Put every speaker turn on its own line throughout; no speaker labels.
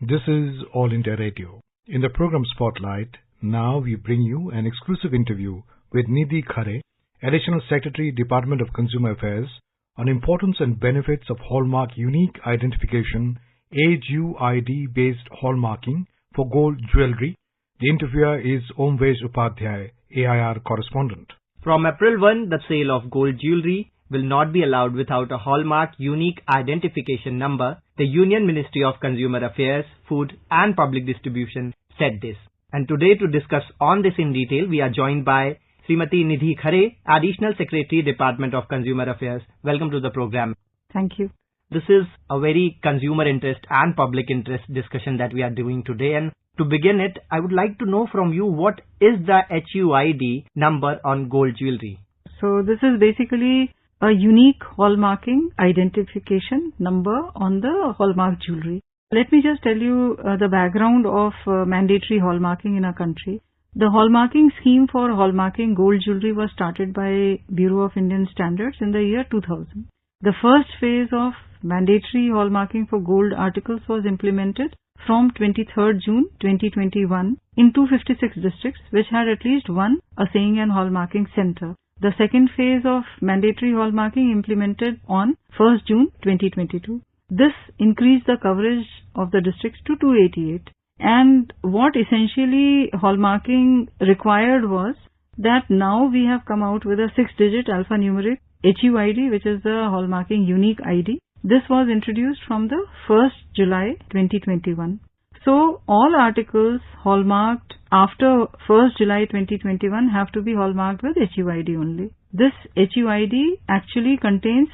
This is All India Radio. In the program Spotlight, now we bring you an exclusive interview with Nidhi Khare, Additional Secretary, Department of Consumer Affairs, on importance and benefits of Hallmark Unique Identification HUID-based hallmarking for gold jewelry. The interviewer is Omvesh Upadhyay, AIR correspondent.
From April 1, the sale of gold jewelry will not be allowed without a Hallmark Unique Identification Number. The Union Ministry of Consumer Affairs, Food and Public Distribution said this. And today to discuss on this in detail, we are joined by Srimati Nidhi Khare, Additional Secretary, Department of Consumer Affairs. Welcome to the program.
Thank you.
This is a very consumer interest and public interest discussion that we are doing today. And to begin it, I would like to know from you, what is the HUID number on gold jewelry?
So this is basically a unique hallmarking identification number on the hallmark jewelry. Let me just tell you the background of mandatory hallmarking in our country. The hallmarking scheme for hallmarking gold jewelry was started by Bureau of Indian Standards in the year 2000. The first phase of mandatory hallmarking for gold articles was implemented from 23rd June 2021 in 256 districts which had at least one assaying and hallmarking center. The second phase of mandatory hallmarking implemented on 1st June 2022. This increased the coverage of the districts to 288. And what essentially hallmarking required was that now we have come out with a 6-digit alphanumeric HUID, which is the hallmarking unique ID. This was introduced from the 1st July 2021. So all articles hallmarked after 1st July 2021 have to be hallmarked with HUID only. This HUID actually contains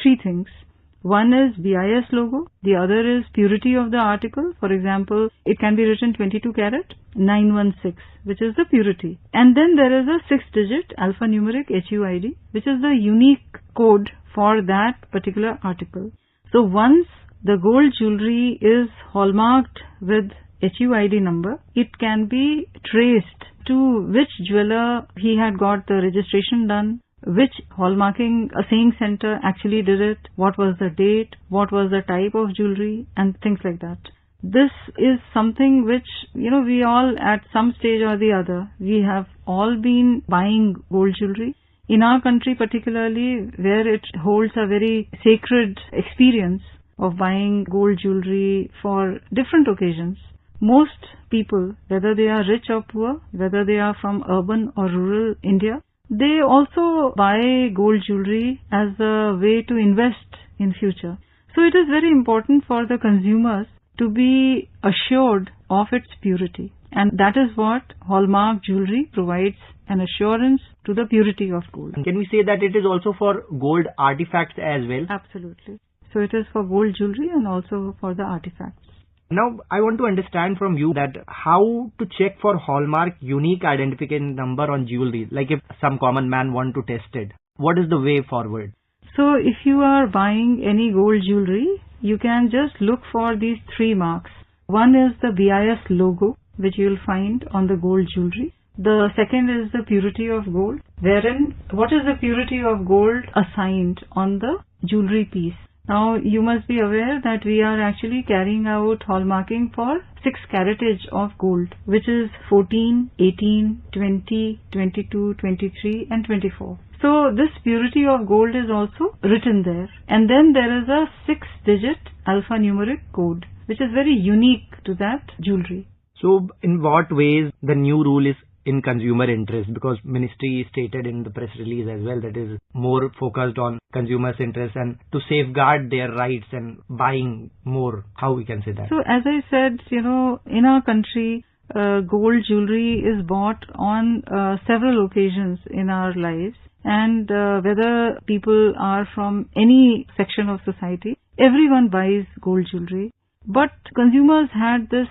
three things. One is BIS logo, the other is purity of the article. For example, it can be written 22 carat 916, which is the purity. And then there is a 6-digit alphanumeric HUID, which is the unique code for that particular article. So once the gold jewelry is hallmarked with HUID number, it can be traced to which jeweler he had got the registration done, which hallmarking assaying center actually did it, what was the date, what was the type of jewelry, and things like that. This is something which, we all at some stage or the other, we have all been buying gold jewelry. In our country particularly, where it holds a very sacred experience of buying gold jewelry for different occasions. Most people, whether they are rich or poor, whether they are from urban or rural India, they also buy gold jewelry as a way to invest in future. So it is very important for the consumers to be assured of its purity. And that is what hallmark jewelry provides, an assurance to the purity of gold.
And can we say that it is also for gold artifacts as well?
Absolutely. So it is for gold jewelry and also for the artifacts.
Now, I want to understand from you that how to check for hallmark unique identification number on jewelry. Like if some common man want to test it, what is the way forward?
So if you are buying any gold jewelry, you can just look for these three marks. One is the BIS logo, which you will find on the gold jewelry. The second is the purity of gold, wherein what is the purity of gold assigned on the jewelry piece. Now, you must be aware that we are actually carrying out hallmarking for 6 caratage of gold, which is 14, 18, 20, 22, 23 and 24. So, this purity of gold is also written there. And then there is a 6-digit alphanumeric code, which is very unique to that jewelry.
So, in what ways the new rule is in consumer interest? Because ministry stated in the press release as well that is more focused on consumers' interest and to safeguard their rights and buying more. How we can say that?
So as I said, in our country, gold jewelry is bought on several occasions in our lives, and whether people are from any section of society, everyone buys gold jewelry. But consumers had this,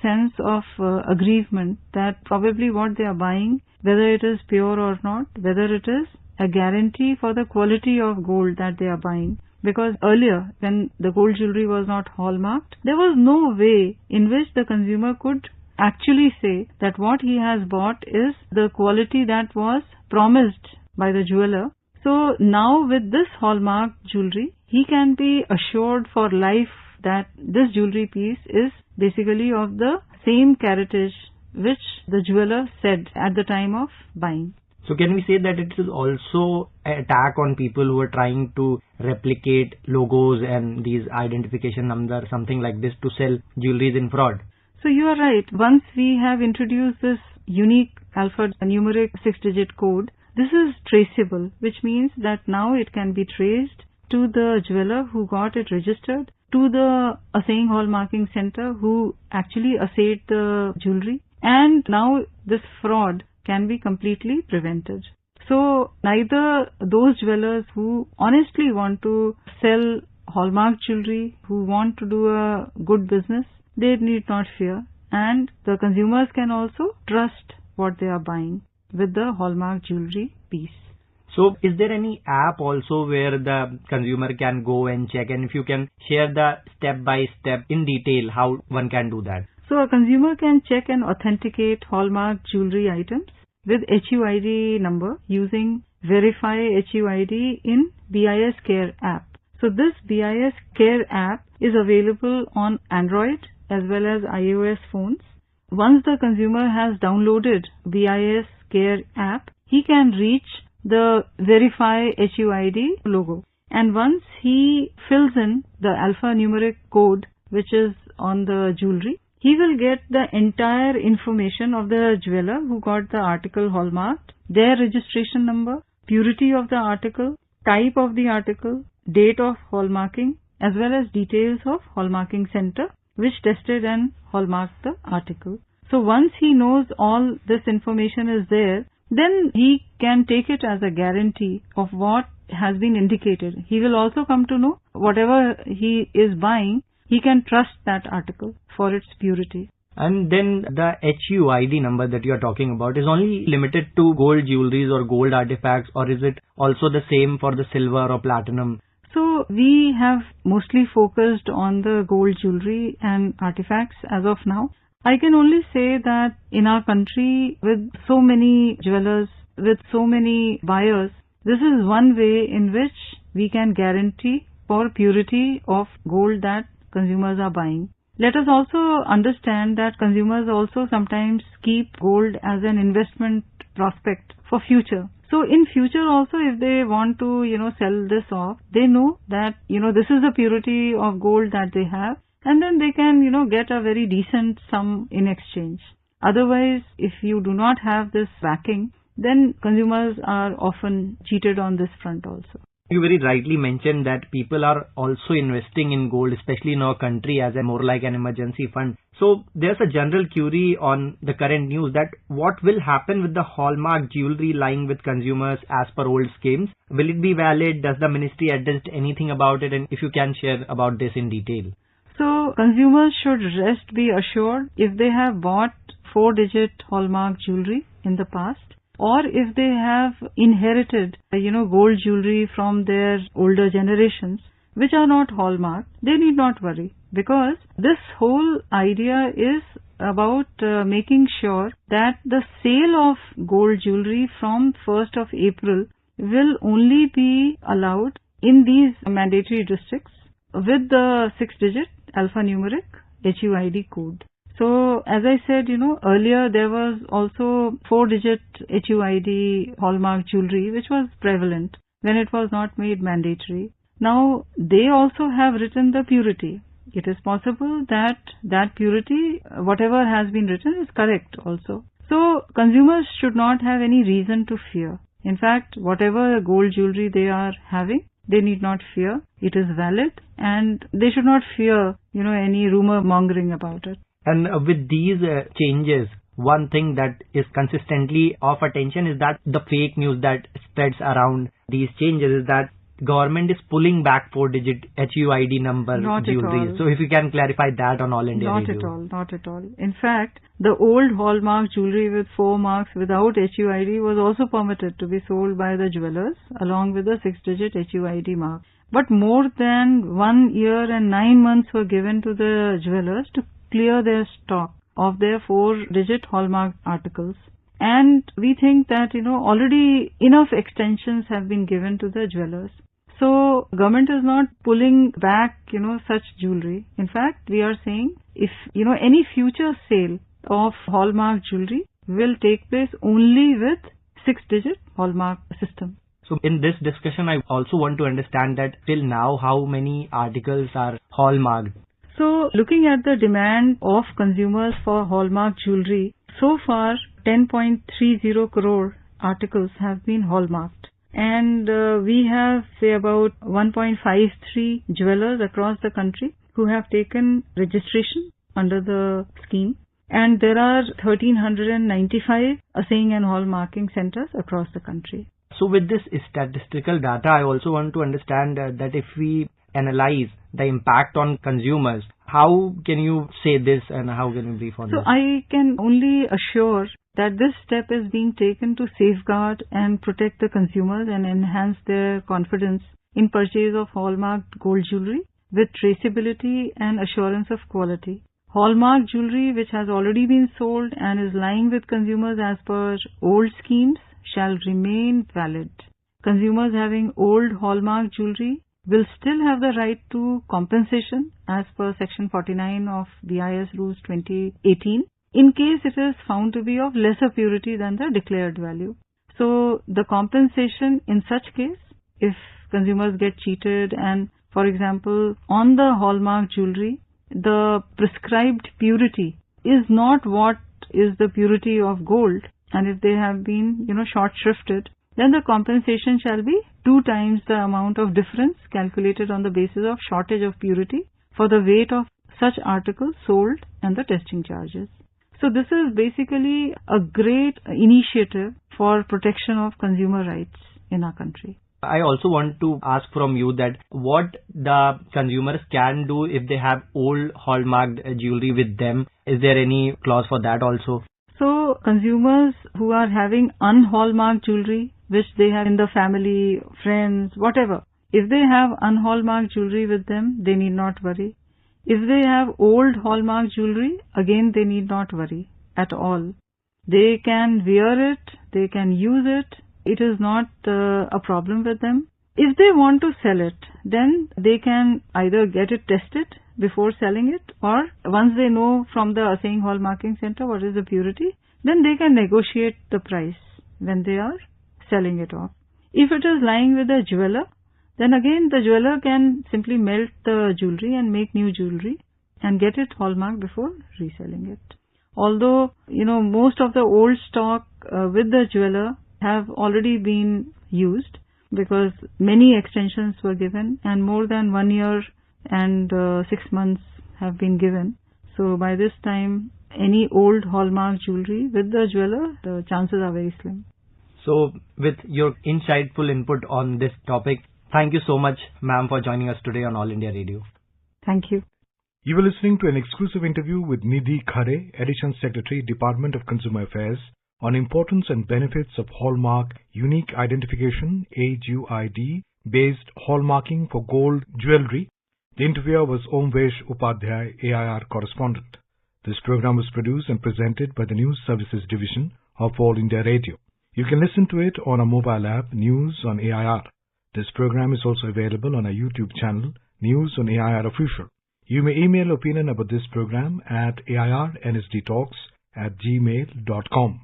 sense of aggrievement that probably what they are buying, whether it is pure or not, whether it is a guarantee for the quality of gold that they are buying. Because earlier, when the gold jewelry was not hallmarked, there was no way in which the consumer could actually say that what he has bought is the quality that was promised by the jeweler. So now with this hallmark jewelry, he can be assured for life that this jewelry piece is basically of the same caratage which the jeweler said at the time of buying.
So can we say that it is also an attack on people who are trying to replicate logos and these identification numbers, something like this, to sell jewelries in fraud?
So you are right. Once we have introduced this unique alphanumeric 6-digit code, this is traceable, which means that now it can be traced to the jeweler who got it registered, to the assaying hallmarking center who actually assayed the jewelry, and now this fraud can be completely prevented. So neither those jewelers who honestly want to sell hallmark jewelry, who want to do a good business, they need not fear, and the consumers can also trust what they are buying with the hallmark jewelry piece.
So is there any app also where the consumer can go and check, and if you can share the step by step in detail how one can do that?
So a consumer can check and authenticate hallmark jewelry items with HUID number using Verify HUID in BIS Care app. So this BIS Care app is available on Android as well as iOS phones. Once the consumer has downloaded BIS Care app, he can reach the Verify HUID logo. And once he fills in the alphanumeric code which is on the jewelry, he will get the entire information of the jeweler who got the article hallmarked, their registration number, purity of the article, type of the article, date of hallmarking, as well as details of hallmarking center which tested and hallmarked the article. So once he knows all this information is there, then he can take it as a guarantee of what has been indicated. He will also come to know whatever he is buying, he can trust that article for its purity.
And then the HUID number that you are talking about is only limited to gold jewelries or gold artifacts, or is it also the same for the silver or platinum?
So we have mostly focused on the gold jewelry and artifacts as of now. I can only say that in our country, with so many jewelers, with so many buyers, this is one way in which we can guarantee for purity of gold that consumers are buying. Let us also understand that consumers also sometimes keep gold as an investment prospect for future. So in future also, if they want to, sell this off, they know that, this is the purity of gold that they have, and then they can, get a very decent sum in exchange. Otherwise, if you do not have this backing, then consumers are often cheated on this front also.
You very rightly mentioned that people are also investing in gold, especially in our country, as a more like an emergency fund. So there's a general query on the current news that what will happen with the hallmark jewelry lying with consumers as per old schemes? Will it be valid? Does the ministry address anything about it? And if you can share about this in detail.
So consumers should be assured if they have bought 4-digit hallmark jewelry in the past, or if they have inherited, gold jewelry from their older generations, which are not hallmarked, they need not worry, because this whole idea is about making sure that the sale of gold jewelry from 1st of April will only be allowed in these mandatory districts with the 6-digit alphanumeric HUID code. So, as I said, earlier there was also 4-digit HUID hallmark jewelry which was prevalent when it was not made mandatory. Now, they also have written the purity. It is possible that that purity, whatever has been written, is correct also. So, consumers should not have any reason to fear. In fact, whatever gold jewelry they are having, they need not fear. It is valid, and they should not fear, any rumor mongering about it.
And with these changes, one thing that is consistently of attention is that the fake news that spreads around these changes is that government is pulling back 4-digit HUID number jewelry. So if you can clarify that on All India Radio.
Not at all. In fact, the old hallmark jewelry with 4 marks without HUID was also permitted to be sold by the jewelers along with the 6-digit HUID mark. But more than 1 year and 9 months were given to the jewelers to clear their stock of their 4-digit hallmark articles. And we think that, already enough extensions have been given to the jewelers. So government is not pulling back, such jewelry. In fact, we are saying if, any future sale of hallmark jewelry will take place only with 6-digit hallmark system.
So in this discussion, I also want to understand that till now, how many articles are hallmarked?
So looking at the demand of consumers for hallmark jewelry, so far 10.30 crore articles have been hallmarked. And we have, say, about 1.53 jewelers across the country who have taken registration under the scheme. And there are 1,395 assaying and hallmarking centers across the country.
So with this statistical data, I also want to understand that if we analyze the impact on consumers, how can you say this and how can you brief on this?
So I can only assure that this step is being taken to safeguard and protect the consumers and enhance their confidence in purchase of hallmarked gold jewelry with traceability and assurance of quality. Hallmark jewelry which has already been sold and is lying with consumers as per old schemes shall remain valid. Consumers having old hallmark jewelry will still have the right to compensation as per Section 49 of BIS Rules 2018 in case it is found to be of lesser purity than the declared value. So the compensation in such case, if consumers get cheated and, for example, on the hallmark jewelry, the prescribed purity is not what is the purity of gold, and if they have been, short shrifted, then the compensation shall be 2 times the amount of difference calculated on the basis of shortage of purity for the weight of such articles sold and the testing charges. So this is basically a great initiative for protection of consumer rights in our country.
I also want to ask from you that what the consumers can do if they have old hallmarked jewelry with them. Is there any clause for that also?
So consumers who are having unhallmarked jewelry, which they have in the family, friends, whatever, if they have unhallmarked jewelry with them, they need not worry. If they have old hallmark jewelry, again they need not worry at all. They can wear it, they can use it. It is not a problem with them. If they want to sell it, then they can either get it tested before selling it, or once they know from the assaying hallmarking center what is the purity, then they can negotiate the price when they are selling it off. If it is lying with a jeweler, then again the jeweler can simply melt the jewelry and make new jewelry and get it hallmarked before reselling it. Although, most of the old stock with the jeweler have already been used because many extensions were given and more than 1 year and 6 months have been given. So by this time, any old hallmark jewelry with the jeweler, the chances are very slim.
So with your insightful input on this topic, thank you so much, ma'am, for joining us today on All India Radio.
Thank you.
You were listening to an exclusive interview with Nidhi Khare, Additional Secretary, Department of Consumer Affairs, on importance and benefits of Hallmark Unique Identification (HUID) based hallmarking for gold jewelry. The interviewer was Omvesh Upadhyay, AIR correspondent. This program was produced and presented by the News Services Division of All India Radio. You can listen to it on our mobile app, News on AIR. This program is also available on our YouTube channel, News on AIR Official. You may email opinion about this program at airnsdtalks@gmail.com.